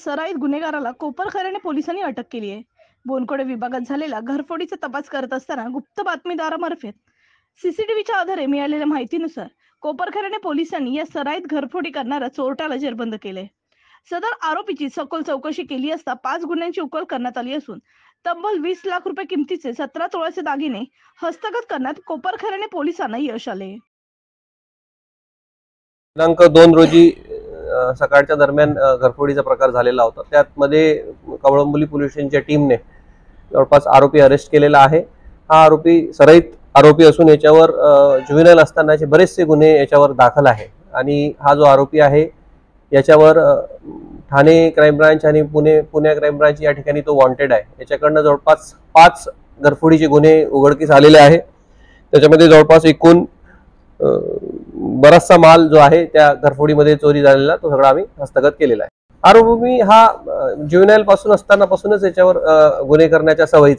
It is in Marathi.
सराईत गुन्हेगाराला कोपरखैरणे पोलिसांनी अटक केली आहे। बोनकोडे विभागात झालेला घरफोडीचा तपास करत असताना गुप्त बातमीदारामार्फत सीसीटीव्हीच्या आधारे मिळालेल्या माहितीनुसार कोपरखैरणे पोलिसांनी या सराईत घरफोडी करणाऱ्या चोरट्याला जेरबंद केले। सदर आरोपीची सखोल चौकशी केली असता 5 गुन्ह्यांची उकल करण्यात आली असून तब्बल 20 लाख रुपये किमतीचे 17 तोळ्याचे दागिने हस्तगत करण्यात कोपरखैरणे पोलिसांना यश आले। दिनांक 2 रोजी सकाळच्या दरम्यान घरफोडीचा प्रकार झालेला होता। त्यामध्ये कळंबोली पोलीस स्टेशनच्या टीमने जवळपास आरोपी अरेस्ट केलेला आहे। हा आरोपी सराईत आरोपी असून याच्यावर जुवेनाइल असतानाचे बरेचसे गुन्हे याच्यावर दाखल आहे आणि हा जो आरोपी आहे याच्यावर ठाणे क्राईम ब्रांच आणि पुणे क्राईम ब्रांच या ठिकाणी तो वॉन्टेड आहे। याच्याकडनं जवळपास 5 घरफोडीचे गुन्हे उघडकीस आलेले आहे। त्याच्यामध्ये जवळपास एकूण बराचसा माल जो आहे त्या घरफोडीमध्ये चोरी झालेला तो सगळा आम्ही हस्तगत केलेला आहे। आरोपी हा जुवेनाइल पासून असतानापासूनच याच्यावर गुन्हे करण्याच्या सवयी